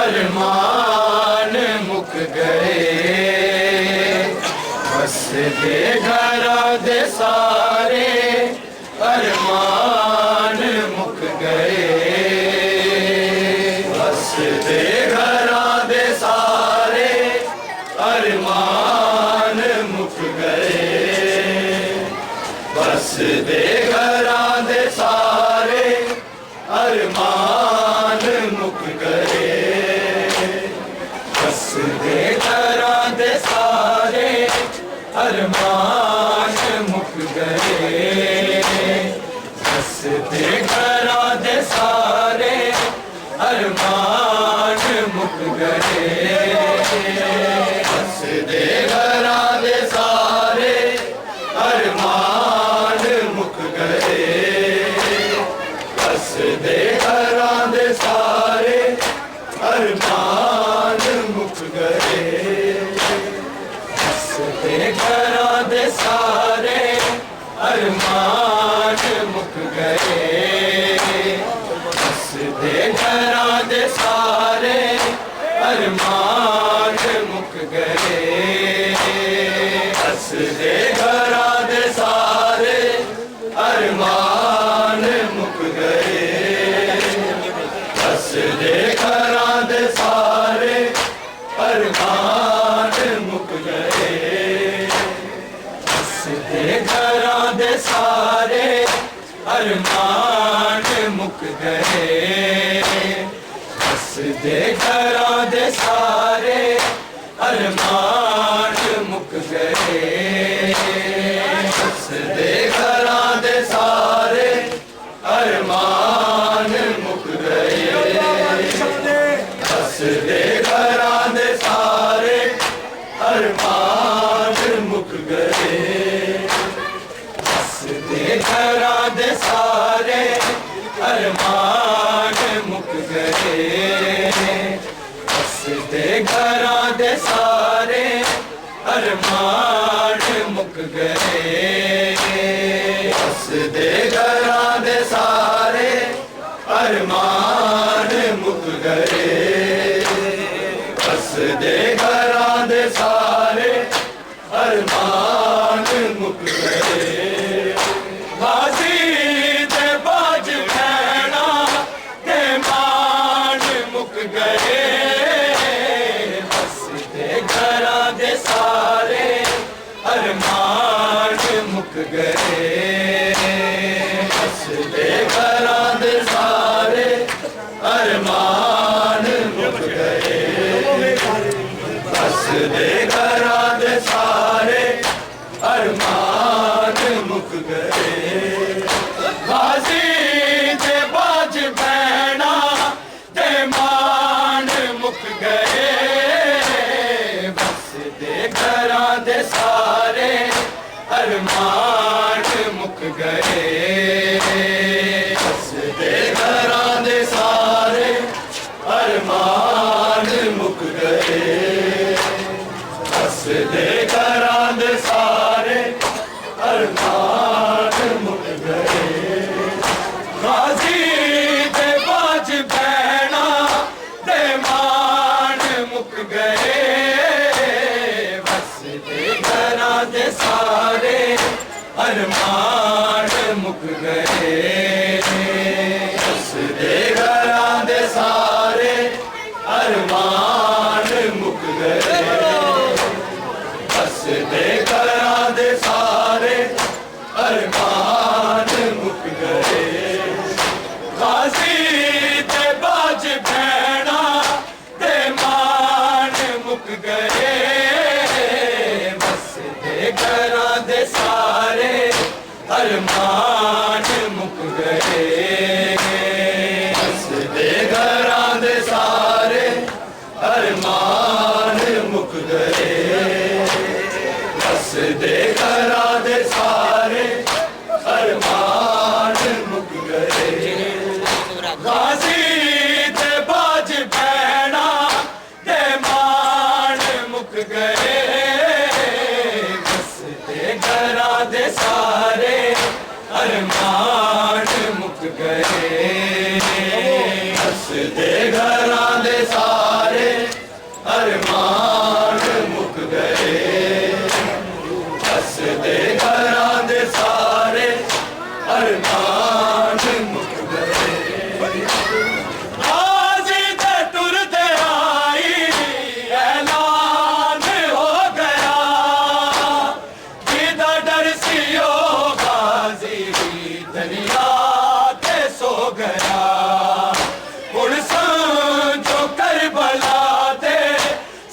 अरमान मुक गए बस बेघरा दे सारे अरमान मुक गए बस बेघरा दे सारे अरमान मुक गए बस बेघरा दे सारे अरमान मुक गए बस बेघरा दे सारे अरमान मुक गए बस बेघरा दे सारे अरमान मुक गए बस बेघरा दे सारे अरमान मुक गए बस बेघरा दे सारे अरमान मुक गए बस बेघरा दे सारे अरमान मुक गए बस बेघरा दे सारे अरमान मुक गए बस बेघरा दे सारे अरमान मुक गए बस बेघरा दे सारे अरमान मुक गए बस बेघरा दे सारे अरमान मुक गए बस बेघरा दे सारे अरमान मुक गए बस बेघरा दे सारे अरमान मुक गए बस बेघरा दे सारे अरमान मुक गए बस बेघरा दे सारे अरमान मुक गए बस बेघरा दे सारे अरमान मुक गए बस बेघरा दे सारे अरमान मुक गए बस बेघरा दे सारे अरमान मुक गए बाजी ते बाज भैणा ते मान मुक गए बस बेघरा दे सारे अरमान मुक गए बस बेघरा दे सारे अरमान मुक गए बस बेघरा दे सारे अरमान मुक गए बाजी ते बाज भैणा ते मान मुक गए बस बेघरा दे सारे अरमान मुक गए बस बेघरा दे सारे अरमान मुक गए बस बेघरा दे सारे अरमान मुक गए गाजी ते बाज भैणा ते मान मुक गए बस बेघरा दे सारे अरमान मुक गए बस बेघरा दे सारे अरमान मुक गए बस बेघरा दे सारे अरमान मुक गए गाजी ते बाज भैणा ते मान मुक गए बस बेघरा दे सारे अरमान मुक गए। हसदे घरां दे सारे अरमान मुक गए। हसदे घरां दे सारे अरमान मुक गए। गाजी ते बाज भैणा दे मान मुक गए। हसदे घरां दे सारे अरमान मुक गए। हसदे घरां दे सारे अरमान मुक गए। हसदे घरां दे सारे अरमान मुक गए। गाजी ते टुरदे आई ऐलान हो गया। जिदा डर सी ओ गाजी दरिया ते सो गया। हुण समझो करबला दे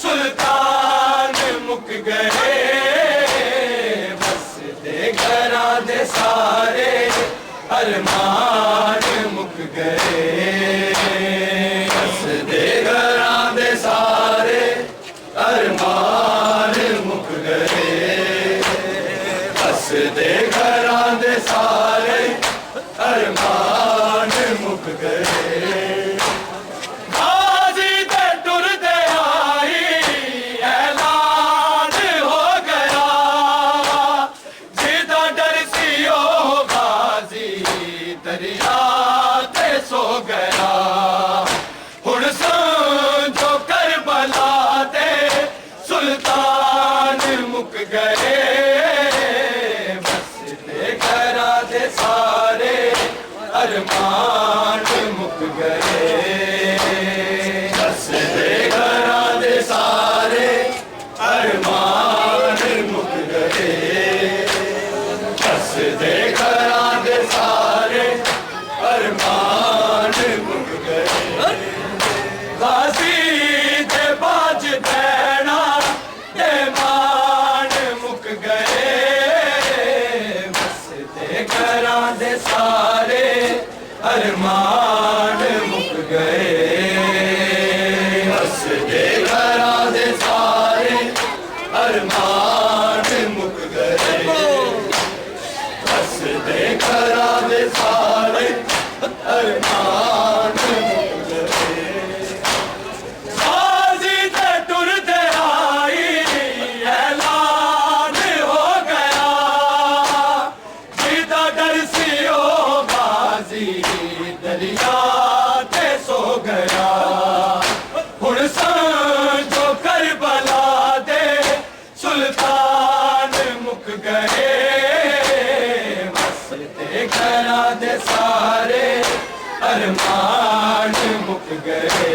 सुल्तान मुक गए। हसदे घरां दे सारे अरमान मुक गए। हसदे घरां दे सारे अरमान मुक गए। हसदे घरां दे सारे अरमान मुक गए। गाजी ते टुरदे आई ऐलान हो गया। जिदा डर सी ओ गाजी दरिया ते सो गया। हुण समझो करबला दे सुल्तान मुक गए। हसदे घरां दे सारे अरमान मुक गए। हसदे घरां दे सारे अरमान मुक गए। हसदे घरां दे सारे अरमान मुक गए। गाजी ते बाज भैणा दे मान मुक गए। हसदे घरां दे सारे अरमान मुक गए। हसदे घरां दे सारे अरमान मुक गए। हसदे घरां दे सारे अरमान मुक गए। गाजी ते टुरदे आई ऐलान हो गया। जिदा डर सी ओ गाजी दरिया ते सो गया। हुण समझो करबला दे सुल्तान मुक गए। हसदे घरां दे सारे अरमान मुक गए।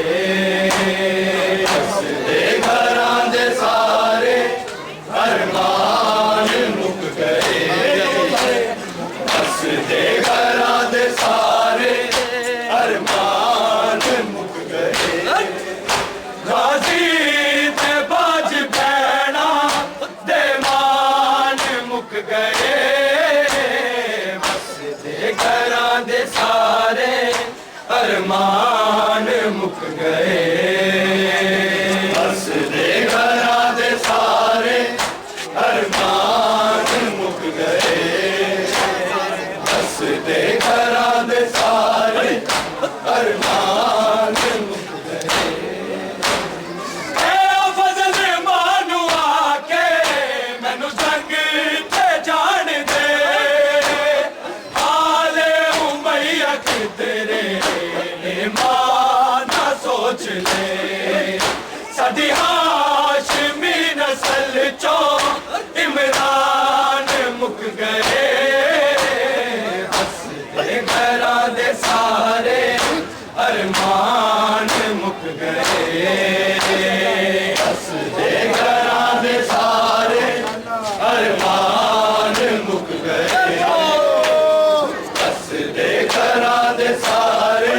हसदे घरां दे सारे अरमान मुक गए। हसदे घरां दे सारे अरमान मुक गए। गाजी ते बाज भैणा दे मान मुक गए। हसदे घरां दे सारे अरमान मुक गए। हसदे घरां दे सारे अरमान मुक गए। हसदे घरां दे सारे अरमान मुक गए। ए फजल मानू आके मैनू जंग ते जान दे। आले उमैया किधरे मां ना सोच ले। साडी हाशमी नस्ल चो इमरान मुक गए। हसदे घरां दे सारे अरमान मुक गए। हसदे घरां दे सारे अरमान मुक गए। हसदे घरां दे सारे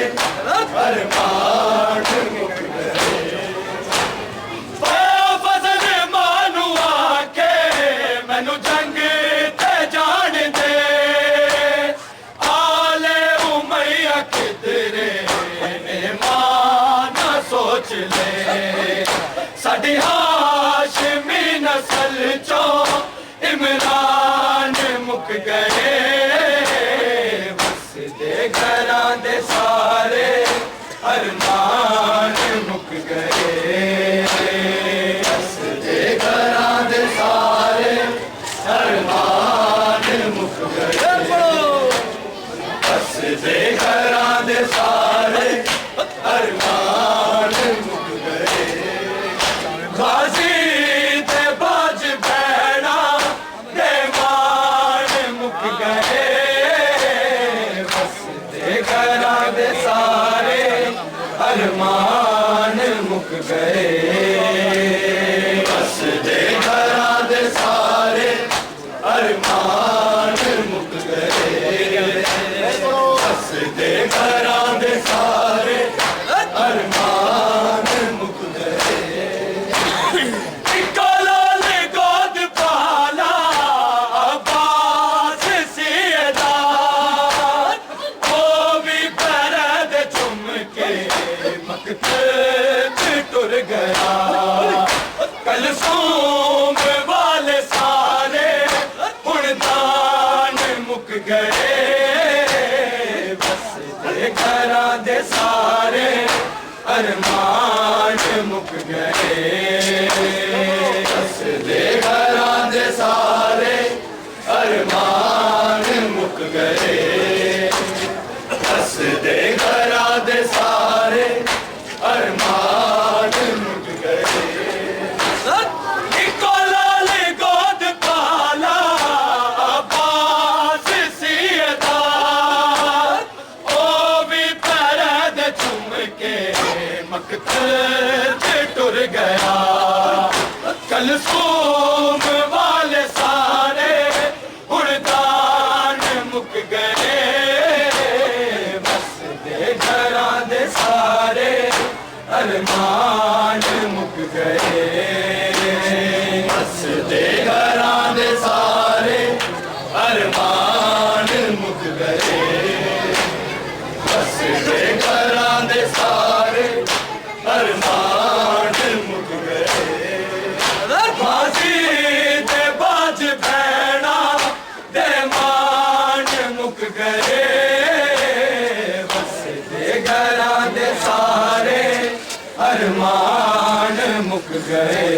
अरमान मुक गए। अरमान मुक गए। हसदे घरां दे सारे अरमान मुक गए। हसदे घरां दे सारे अरमान मुक गए। गाजी ते बाज भैणा दे मान मुक गए। हसदे घरां दे सारे अरमान मुक गए। हसदे घरां दे सारे अरमान मुक गए। हसदे घरां दे सारे अरमान मुक गए। इक्को लाल गोद पाला अब्बास सियदा, वो भी पैर चुम के मकतब टुर गया। कलसूम वाले सारे हुण दान मुक गए। बसदे घरां दे सारे अरमान मुक गए। बसदे घरां दे सारे अरमान मुक गए। हसदे घरां दे सारे अरमान मुक गए। इक्को लाल गोद पाला अब्बास सियदा, ओ भी पैर चुम के मकतब टुर गया। कलसूम वाले सारे हुण दान मुक गए। बसदे घरां दे सारे अरमान मुक गए। हसदे घरां दे सारे अरमान मुक गए। हसदे घरां दे सारे अरमान मुक गए। फांसी दे बाज भैणा दे मान मुक गए। बसदे घरां दे सारे अरमान मुक गए।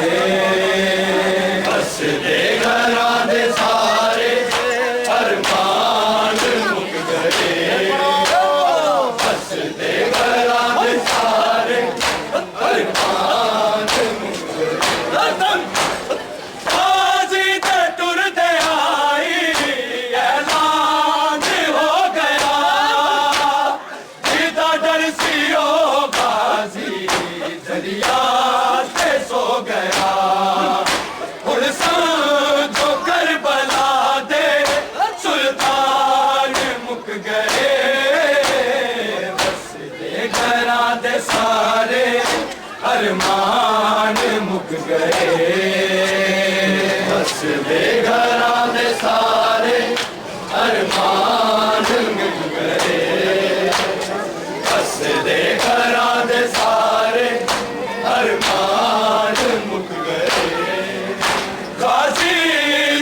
हसदे घरां दे सारे अरमान मुक गए। हसदे घरां दे सारे अरमान मुक गए। गाजी ते टुरदे आई ऐलान हो गया। जिदा डर सी ओ गाजी दरिया ते सो गया। हुण समझो करबला दे सुल्तान मुक गए। बसदे घरां दे सारे अरमान मुक गए। हसदे घरां दे सारे अरमान मुक गए। हसदे घरां दे सारे अरमान मुक गए। गाजी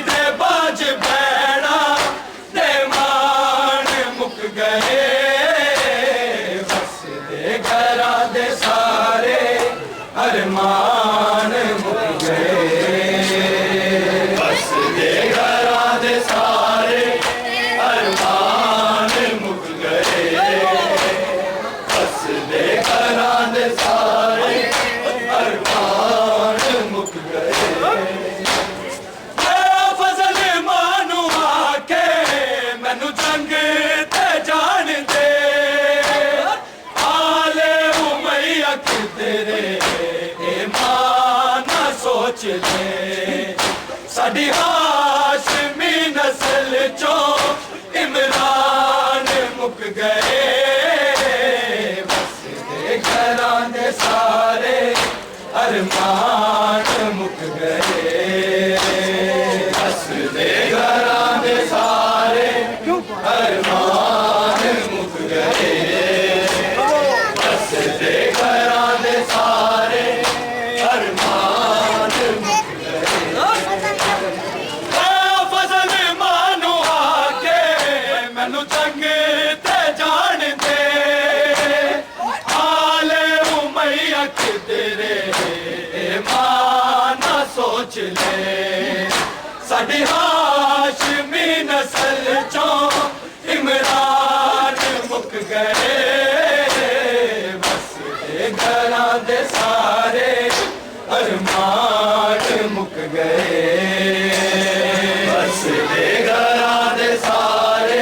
दे बाज भैणा दे मान मुक गए। हसदे घरां दे सारे अरमान मुक गए। हसदे घरां दे सारे अरमान मुक गए। हसदे घरां दे सारे अरमान मुक गए। फजल मानू आके मैनू जंग ते जान दे। आले उमैया तेरे ईमान सोच ले। साडी हाशमी नस्ल चो इमरान मुक गए। बसदे घरां दे सारे अरमान मुक गए। हसदे घरां दे सारे अरमान मुक गए। हसदे घरां दे सारे अरमान मुक गए। फजल मानू आके मैनू जंग ते जान दे। साडी हाशमी नस्ल चों इमरान मुक गए बस दे घरां दे सारे अरमान मुक गए बस दे घरां दे सारे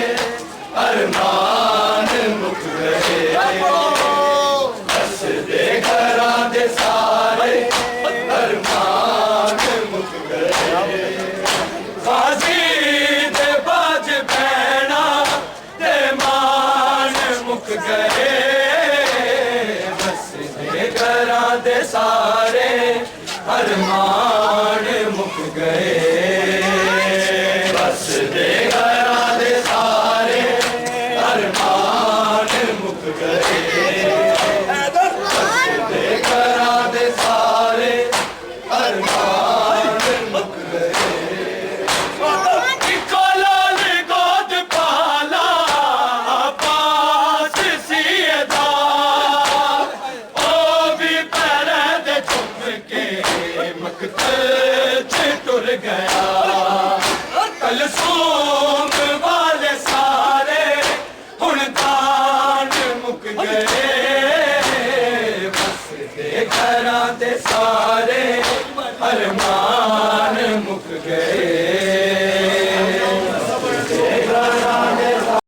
अरमान मुक गए बस दे घरां दे सारे अरमान मुक गए गाजी दे बाज भैणा ते मान मुक गए बस दे घरां दे सारे अरमान मुक गए बस दे घरां दे सारे अरमान मुक गए बस दे घरां दे सारे अरमान मुक गए इको लाल गोद पाला पास सीधा ओ भी पैरे दे चुम के मकतल च टुर गया कलसूम वाले सारे हुण दान मुक गए बस दे घरां दे सारे अरमान